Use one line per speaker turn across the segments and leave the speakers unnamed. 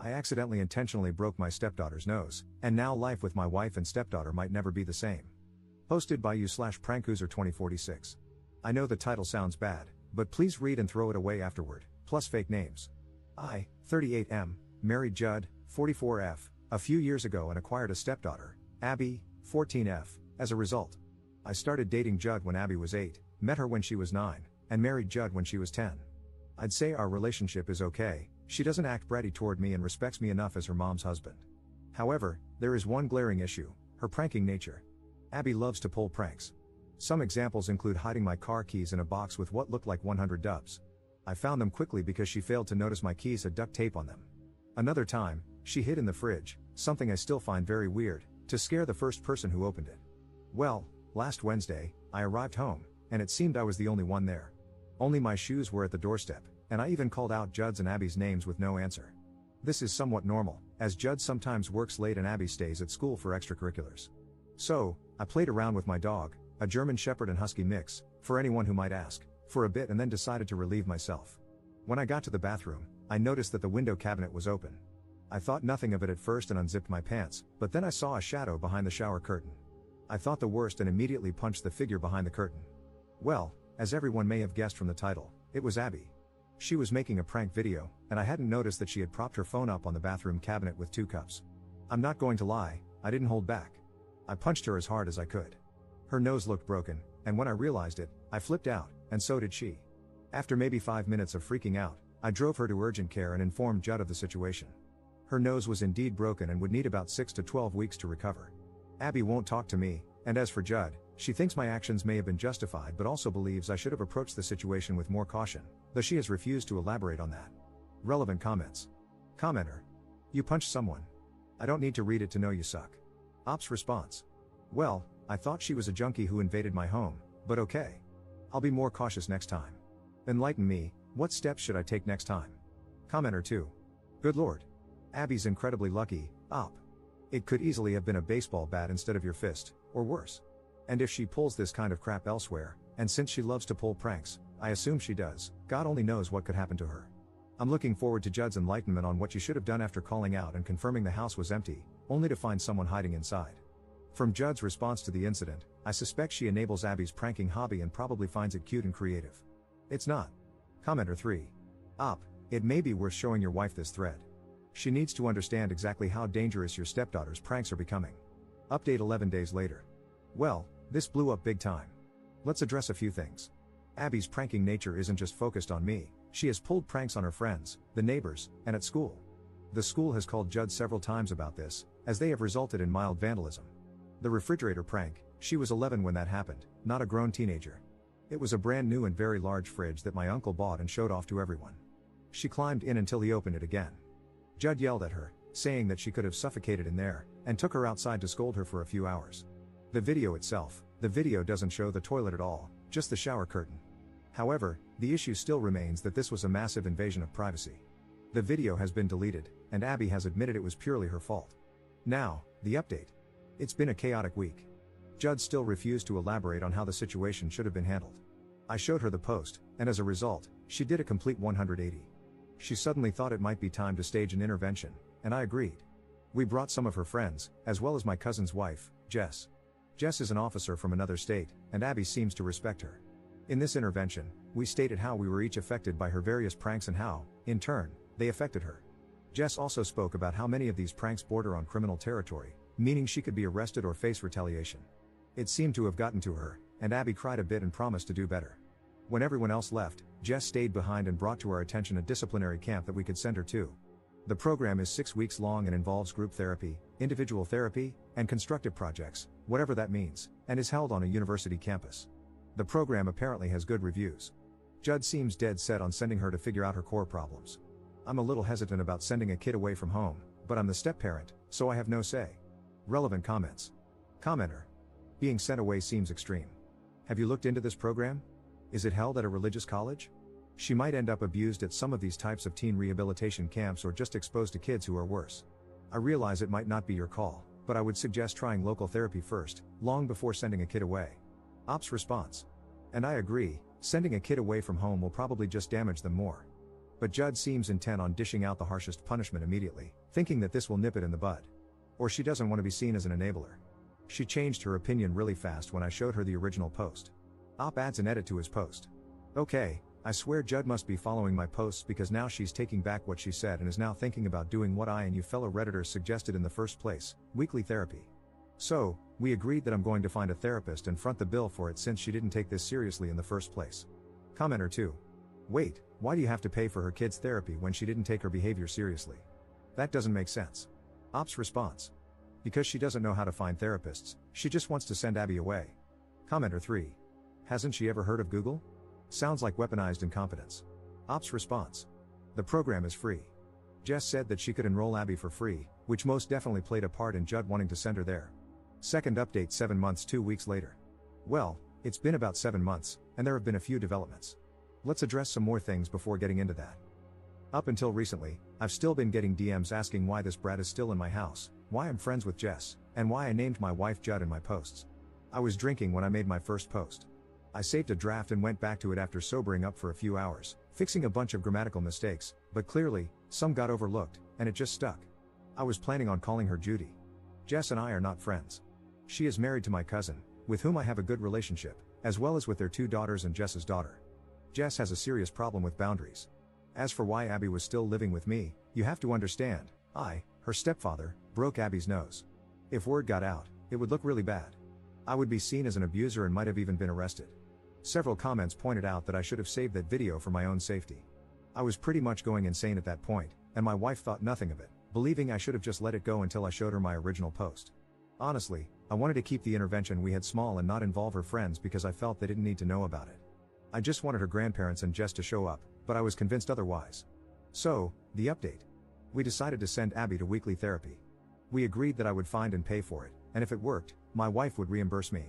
I accidentally intentionally broke my stepdaughter's nose, and now life with my wife and stepdaughter might never be the same. Posted by you/prankuser2046. I know the title sounds bad, but please read and throw it away afterward, plus fake names. I, 38M, married Judd, 44F, a few years ago and acquired a stepdaughter, Abby, 14F, as a result. I started dating Judd when Abby was 8, met her when she was 9, and married Judd when she was 10. I'd say our relationship is okay, she doesn't act bratty toward me and respects me enough as her mom's husband. However, there is one glaring issue, her pranking nature. Abby loves to pull pranks. Some examples include hiding my car keys in a box with what looked like 100 dubs. I found them quickly because she failed to notice my keys had duct tape on them. Another time, she hid in the fridge, something I still find very weird, to scare the first person who opened it. Well, last Wednesday, I arrived home, and it seemed I was the only one there. Only my shoes were at the doorstep, and I even called out Judd's and Abby's names with no answer. This is somewhat normal, as Judd sometimes works late and Abby stays at school for extracurriculars. So, I played around with my dog, a German Shepherd and Husky mix, for anyone who might ask, for a bit and then decided to relieve myself. When I got to the bathroom, I noticed that the window cabinet was open. I thought nothing of it at first and unzipped my pants, but then I saw a shadow behind the shower curtain. I thought the worst and immediately punched the figure behind the curtain. Well, as everyone may have guessed from the title, it was Abby. She was making a prank video, and I hadn't noticed that she had propped her phone up on the bathroom cabinet with 2 cups. I'm not going to lie, I didn't hold back. I punched her as hard as I could. Her nose looked broken, and when I realized it, I flipped out, and so did she. After maybe 5 minutes of freaking out, I drove her to urgent care and informed Judd of the situation. Her nose was indeed broken and would need about 6 to 12 weeks to recover. Abby won't talk to me, and as for Judd, she thinks my actions may have been justified but also believes I should have approached the situation with more caution, though she has refused to elaborate on that. Relevant comments. Commenter. You punched someone. I don't need to read it to know you suck. Ops response. Well, I thought she was a junkie who invaded my home, but okay. I'll be more cautious next time. Enlighten me, what steps should I take next time? Commenter 2. Good lord. Abby's incredibly lucky, Op. It could easily have been a baseball bat instead of your fist, or worse. And if she pulls this kind of crap elsewhere, and since she loves to pull pranks, I assume she does, God only knows what could happen to her. I'm looking forward to Judd's enlightenment on what you should have done after calling out and confirming the house was empty, only to find someone hiding inside. From Judd's response to the incident, I suspect she enables Abby's pranking hobby and probably finds it cute and creative. It's not. Commenter 3. Op, it may be worth showing your wife this thread. She needs to understand exactly how dangerous your stepdaughter's pranks are becoming. Update 11 days later. Well, this blew up big time. Let's address a few things. Abby's pranking nature isn't just focused on me, she has pulled pranks on her friends, the neighbors, and at school. The school has called Judd several times about this, as they have resulted in mild vandalism. The refrigerator prank, she was 11 when that happened, not a grown teenager. It was a brand new and very large fridge that my uncle bought and showed off to everyone. She climbed in until he opened it again. Judd yelled at her, saying that she could have suffocated in there, and took her outside to scold her for a few hours. The video doesn't show the toilet at all, just the shower curtain. However, the issue still remains that this was a massive invasion of privacy. The video has been deleted, and Abby has admitted it was purely her fault. Now, the update. It's been a chaotic week. Judd still refused to elaborate on how the situation should have been handled. I showed her the post, and as a result, she did a complete 180. She suddenly thought it might be time to stage an intervention, and I agreed. We brought some of her friends, as well as my cousin's wife, Jess. Jess is an officer from another state, and Abby seems to respect her. In this intervention, we stated how we were each affected by her various pranks and how, in turn, they affected her. Jess also spoke about how many of these pranks border on criminal territory, meaning she could be arrested or face retaliation. It seemed to have gotten to her, and Abby cried a bit and promised to do better. When everyone else left, Jess stayed behind and brought to our attention a disciplinary camp that we could send her to. The program is 6 weeks long and involves group therapy, individual therapy, and constructive projects, whatever that means, and is held on a university campus. The program apparently has good reviews. Judd seems dead set on sending her to figure out her core problems. I'm a little hesitant about sending a kid away from home, but I'm the step-parent, so I have no say. Relevant comments. Commenter. Being sent away seems extreme. Have you looked into this program? Is it held at a religious college? She might end up abused at some of these types of teen rehabilitation camps or just exposed to kids who are worse. I realize it might not be your call, but I would suggest trying local therapy first, long before sending a kid away. Ops response. And I agree, sending a kid away from home will probably just damage them more. But Judd seems intent on dishing out the harshest punishment immediately, thinking that this will nip it in the bud. Or she doesn't want to be seen as an enabler. She changed her opinion really fast when I showed her the original post. Op adds an edit to his post. Okay, I swear Judd must be following my posts because now she's taking back what she said and is now thinking about doing what I and you fellow Redditors suggested in the first place, weekly therapy. So, we agreed that I'm going to find a therapist and front the bill for it since she didn't take this seriously in the first place. Commenter 2. Wait, why do you have to pay for her kid's therapy when she didn't take her behavior seriously? That doesn't make sense. Op's response. Because she doesn't know how to find therapists, she just wants to send Abby away. Commenter 3. Hasn't she ever heard of Google? Sounds like weaponized incompetence. Op's response. The program is free. Jess said that she could enroll Abby for free, which most definitely played a part in Judd wanting to send her there. Second update 7 months 2 weeks later. Well, it's been about 7 months, and there have been a few developments. Let's address some more things before getting into that. Up until recently, I've still been getting DMs asking why this brat is still in my house, why I'm friends with Jess, and why I named my wife Judd in my posts. I was drinking when I made my first post. I saved a draft and went back to it after sobering up for a few hours, fixing a bunch of grammatical mistakes, but clearly, some got overlooked, and it just stuck. I was planning on calling her Judy. Jess and I are not friends. She is married to my cousin, with whom I have a good relationship, as well as with their 2 daughters and Jess's daughter. Jess has a serious problem with boundaries. As for why Abby was still living with me, you have to understand, I, her stepfather, broke Abby's nose. If word got out, it would look really bad. I would be seen as an abuser and might have even been arrested. Several comments pointed out that I should have saved that video for my own safety. I was pretty much going insane at that point, and my wife thought nothing of it, believing I should have just let it go until I showed her my original post. Honestly, I wanted to keep the intervention we had small and not involve her friends because I felt they didn't need to know about it. I just wanted her grandparents and Jess to show up, but I was convinced otherwise. So, the update. We decided to send Abby to weekly therapy. We agreed that I would find and pay for it, and if it worked, my wife would reimburse me.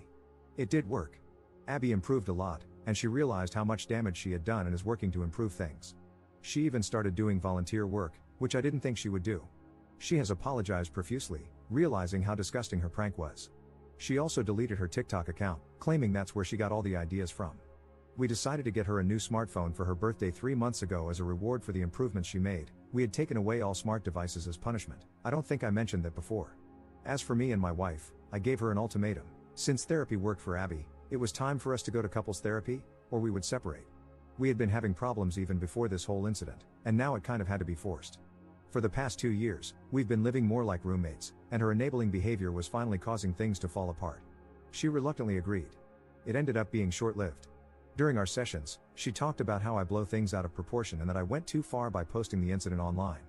It did work. Abby improved a lot, and she realized how much damage she had done and is working to improve things. She even started doing volunteer work, which I didn't think she would do. She has apologized profusely, realizing how disgusting her prank was. She also deleted her TikTok account, claiming that's where she got all the ideas from. We decided to get her a new smartphone for her birthday 3 months ago as a reward for the improvements she made. We had taken away all smart devices as punishment. I don't think I mentioned that before. As for me and my wife, I gave her an ultimatum. Since therapy worked for Abby, it was time for us to go to couples therapy, or we would separate. We had been having problems even before this whole incident, and now it kind of had to be forced. For the past 2 years, we've been living more like roommates, and her enabling behavior was finally causing things to fall apart. She reluctantly agreed. It ended up being short-lived. During our sessions, she talked about how I blow things out of proportion and that I went too far by posting the incident online.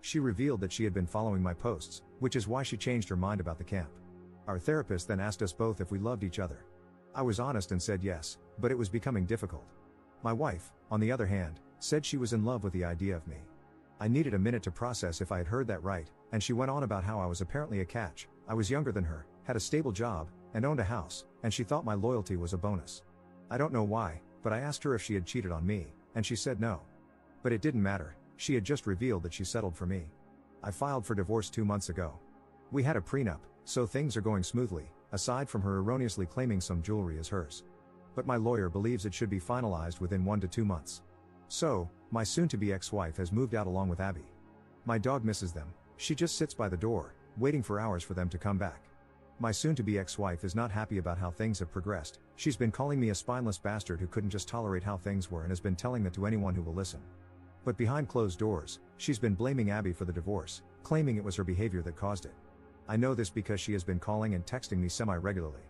She revealed that she had been following my posts, which is why she changed her mind about the camp. Our therapist then asked us both if we loved each other. I was honest and said yes, but it was becoming difficult. My wife, on the other hand, said she was in love with the idea of me. I needed a minute to process if I had heard that right, and she went on about how I was apparently a catch. I was younger than her, had a stable job, and owned a house, and she thought my loyalty was a bonus. I don't know why, but I asked her if she had cheated on me, and she said no. But it didn't matter, she had just revealed that she settled for me. I filed for divorce 2 months ago. We had a prenup, so things are going smoothly, aside from her erroneously claiming some jewelry as hers. But my lawyer believes it should be finalized within 1 to 2 months. So, my soon-to-be ex-wife has moved out along with Abby. My dog misses them, she just sits by the door, waiting for hours for them to come back. My soon-to-be ex-wife is not happy about how things have progressed. She's been calling me a spineless bastard who couldn't just tolerate how things were and has been telling that to anyone who will listen. But behind closed doors, she's been blaming Abby for the divorce, claiming it was her behavior that caused it. I know this because she has been calling and texting me semi-regularly.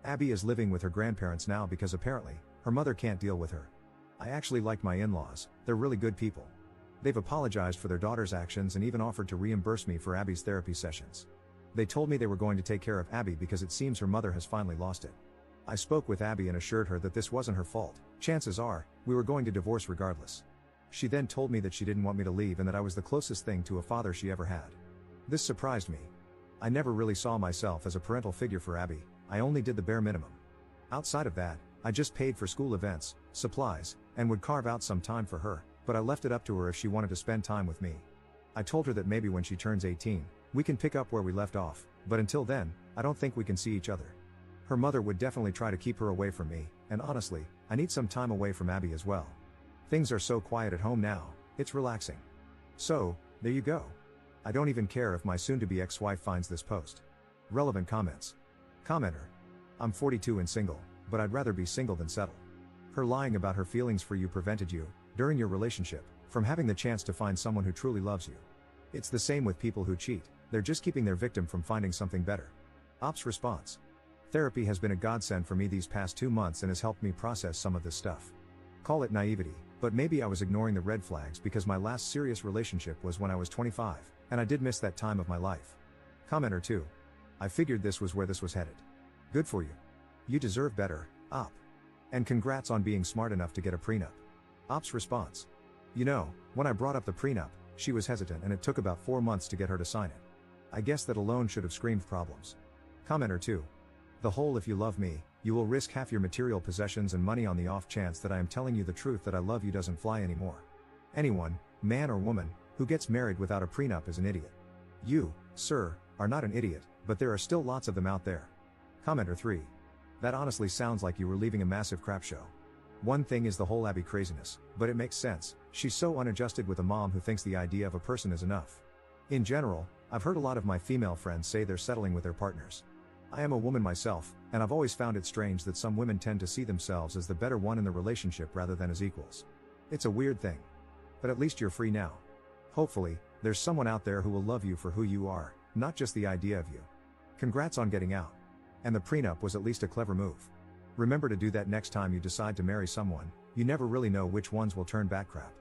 Abby is living with her grandparents now because apparently, her mother can't deal with her. I actually like my in-laws, they're really good people. They've apologized for their daughter's actions and even offered to reimburse me for Abby's therapy sessions. They told me they were going to take care of Abby because it seems her mother has finally lost it. I spoke with Abby and assured her that this wasn't her fault. Chances are, we were going to divorce regardless. She then told me that she didn't want me to leave and that I was the closest thing to a father she ever had. This surprised me. I never really saw myself as a parental figure for Abby, I only did the bare minimum. Outside of that, I just paid for school events, supplies, and would carve out some time for her, but I left it up to her if she wanted to spend time with me. I told her that maybe when she turns 18, we can pick up where we left off, but until then, I don't think we can see each other. Her mother would definitely try to keep her away from me, and honestly, I need some time away from Abby as well. Things are so quiet at home now, It's relaxing. So, there you go. I don't even care if my soon-to-be ex-wife finds this post. Relevant comments. Commenter. I'm 42 and single, but I'd rather be single than settle. Her lying about her feelings for you prevented you, during your relationship, from having the chance to find someone who truly loves you. It's the same with people who cheat, they're just keeping their victim from finding something better. Ops response. Therapy has been a godsend for me these past 2 months and has helped me process some of this stuff. Call it naivety, but maybe I was ignoring the red flags because my last serious relationship was when I was 25, and I did miss that time of my life. Commenter 2. I figured this was where this was headed. Good for you. You deserve better, Op. And congrats on being smart enough to get a prenup. Op's response. You know, when I brought up the prenup, she was hesitant and it took about 4 months to get her to sign it. I guess that alone should have screamed problems. Commenter 2. The whole if you love me, you will risk half your material possessions and money on the off chance that I am telling you the truth that I love you doesn't fly anymore. Anyone, man or woman, who gets married without a prenup is an idiot. You, sir, are not an idiot, but there are still lots of them out there. Commenter 3. That honestly sounds like you were leaving a massive crap show. One thing is the whole Abby craziness, but it makes sense. She's so unadjusted with a mom who thinks the idea of a person is enough. In general, I've heard a lot of my female friends say they're settling with their partners. I am a woman myself, and I've always found it strange that some women tend to see themselves as the better one in the relationship rather than as equals. It's a weird thing. But at least you're free now. Hopefully, there's someone out there who will love you for who you are, not just the idea of you. Congrats on getting out. And the prenup was at least a clever move. Remember to do that next time you decide to marry someone. You never really know which ones will turn back crap.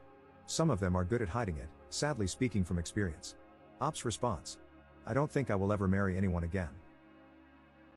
Some of them are good at hiding it, sadly speaking from experience. Op's response. I don't think I will ever marry anyone again.